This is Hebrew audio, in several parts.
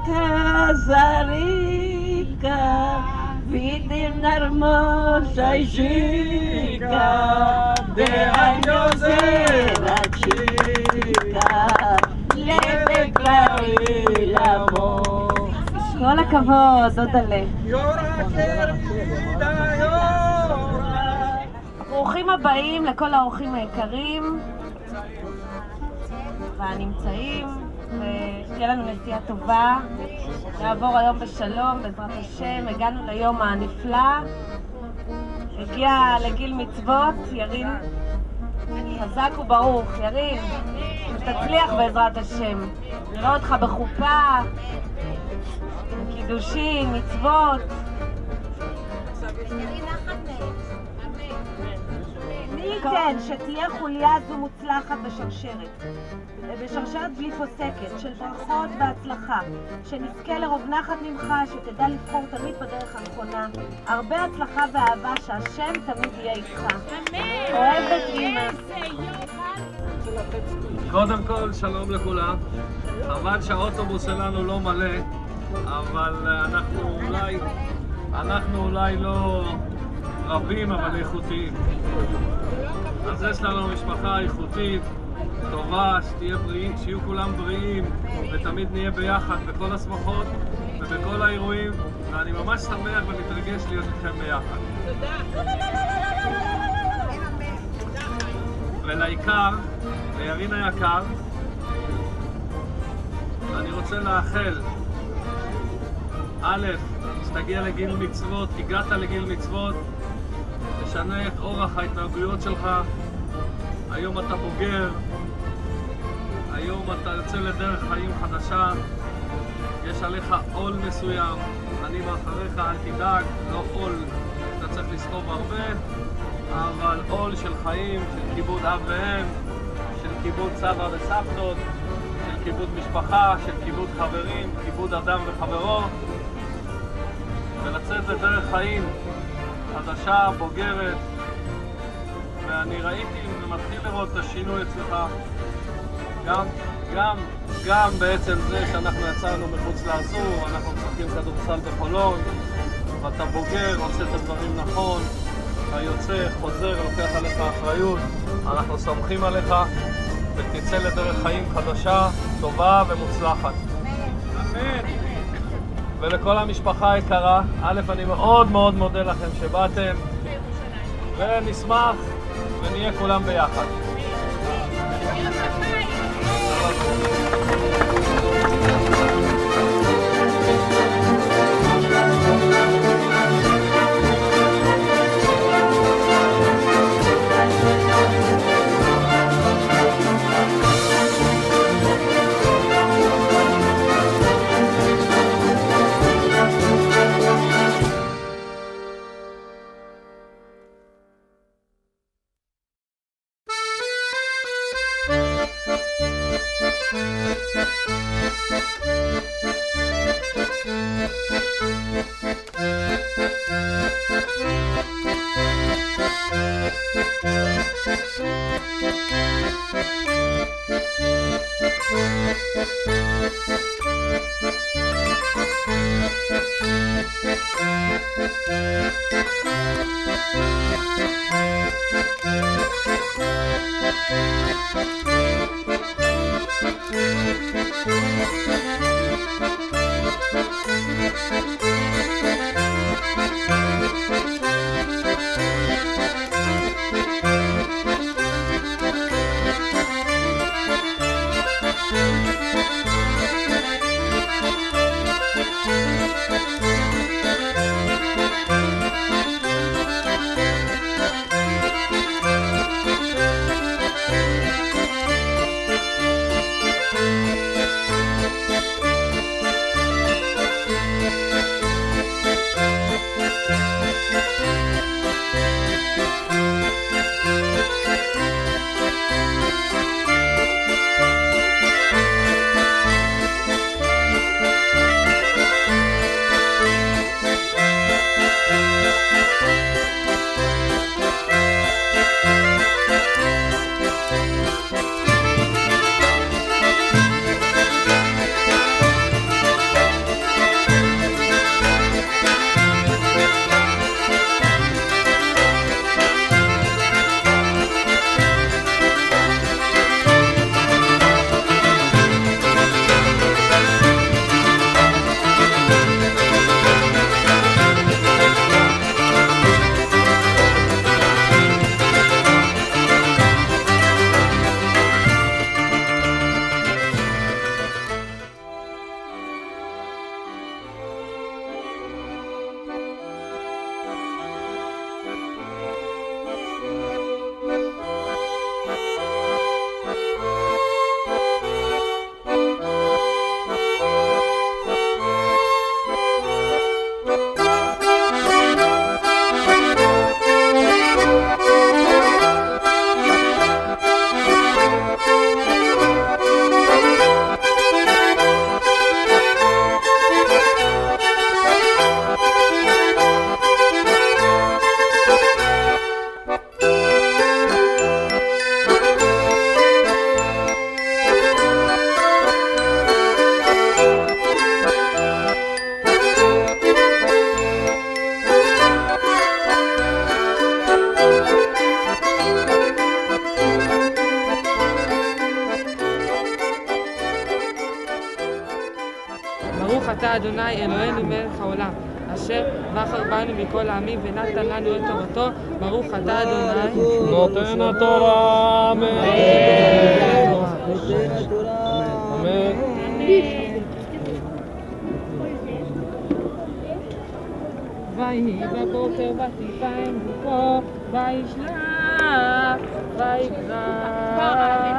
Casa rica, vidim hermosa y chica, de años era chica, le declaré el amor. כל הכבוד, דודלה. ברוכים הבאים לכל האורחים היקרים והנמצאים, ותהיה לנו נסיעה טובה, נעבור היום בשלום בעזרת השם. הגענו ליום הנפלא, הגיע לגיל מצוות. ירין, חזק וברוך. ירין, תצליח בעזרת השם, נראה אותך בחופה, קידושין, מצוות. מי ייתן שתהיה חוליה זו מוצלחת בשרשרת בלי פוסקת של ברכות והצלחה, שנזכה לרוב נחת ממך, שתדע לבחור תמיד בדרך הנכונה. הרבה הצלחה ואהבה, שהשם תמיד יהיה איתך. אוהבת אמא. קודם כל, שלום לכולם. חבל שהאוטובוס שלנו לא מלא, אבל אנחנו אולי לא רבים, אבל איכותיים. אז יש לנו משפחה איכותית, טובה, שיהיו כולם בריאים, ותמיד נהיה ביחד בכל השמחות ובכל האירועים, ואני ממש שמח ומתרגש להיות איתכם ביחד. ולעיקר, לירין היקר, אני רוצה לאחל, א', שתגיע לגיל מצוות, הגעת לגיל מצוות, תשנה את אורח ההתנהגויות שלך. היום אתה בוגר, היום אתה יוצא לדרך חיים חדשה, יש עליך עול מסוים, אני מאחריך, אל תדאג, לא עול שאתה צריך לסחוב הרבה, אבל עול של חיים, של כיבוד אב ואם, של כיבוד סבא וסבתות, של כיבוד משפחה, של כיבוד חברים, כיבוד אדם וחברו, ולצאת לדרך חיים חדשה, בוגרת. ואני ראיתי ומתחיל לראות את השינוי אצלך, גם בעצם זה שאנחנו יצאנו מחוץ לאזור, אנחנו משחקים כדורסל בחולון, ואתה בוגר, עושה את הדברים נכון, אתה יוצא, חוזר, לוקח עליך אחריות, אנחנו סומכים עליך, ותצא לדרך חיים חדשה, טובה ומוצלחת. אמן. ולכל המשפחה היקרה, א', אני מאוד מאוד מודה לכם שבאתם, ונשמח ונהיה כולם ביחד. ברוך אתה אדוני אלוהינו מלך העולם, אשר בחר בנו מכל העמים ונתן לנו את תורתו. ברוך אתה אדוני נותן התורה. אמן. אמן. ויהי בבוקר ותיפן גופו, וישלח, ויקרא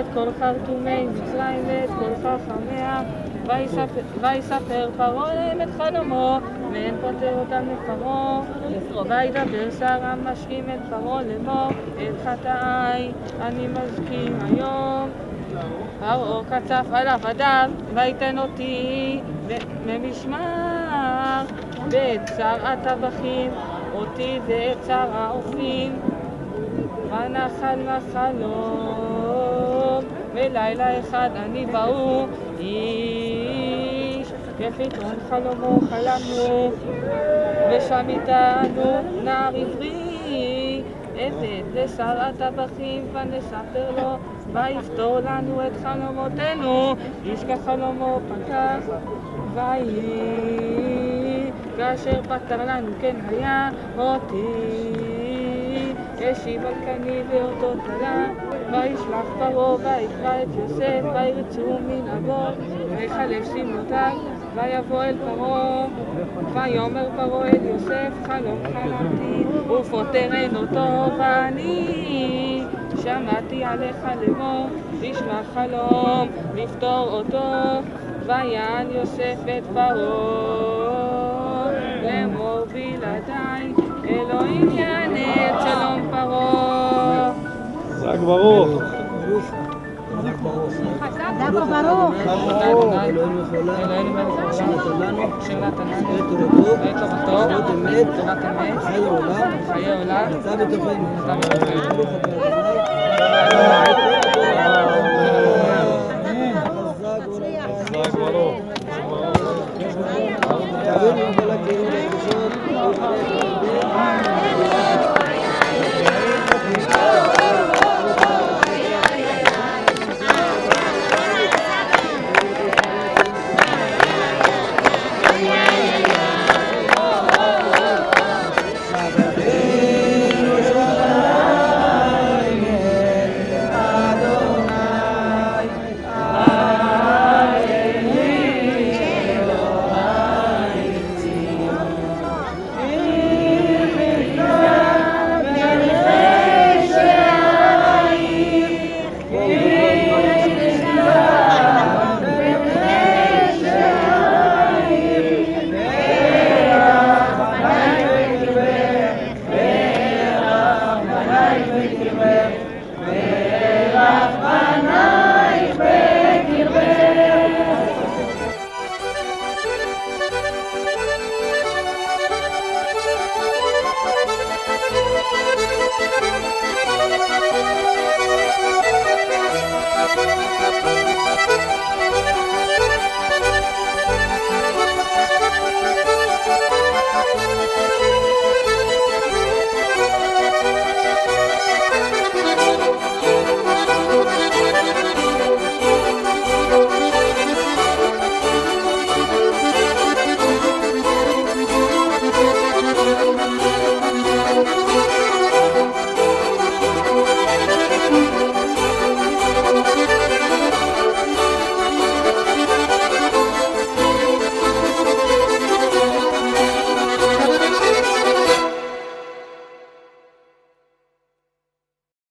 את כל חרטומי מצרים ואת כל חכמיה, ויספר פרעה להם את חלומו, ואין פוטר אותם לפרעה. וידבר שר המשקים את פרעה לאמור, את חטאי אני מזכיר היום. פרעה קצף על עבדיו, ויתן אותי ממשמר, ואת שר הטבחים, אותי ואת שר האופים. ונחל בחלום, ולילה אחד אני באו, איש כפתרון חלומו חלמנו, ושם איתנו נער עברי, עבד לשר הטבחים, ונספר לו, ויפתור לנו את חלומותינו, איש כחלומו פתח. ויהי כאשר פתר לנו כן היה, אותי השיב על קני ואותו תלה. וישלח פרעה ויקרא את יוסף, וירצו מנהגו, ויחלף שמלותיו, ויבוא אל פרעה. ויאמר פרעה אל יוסף, חלום חלמתי, ופוטר אין אותו, ואני שמעתי עליך לאמור, תשמע חלום, לפתור אותו. ויען יוסף את פרעה לאמור, בלעדיי אלוהים יענה את שלום פרעה. חזק ברוך. חזק וברוך. אלוהינו מלך העולם, אשר נתן לנו את תורתו, תורת אמת, חיי עולם, נמצא בתוכנו. חזק ברוך. Thank you.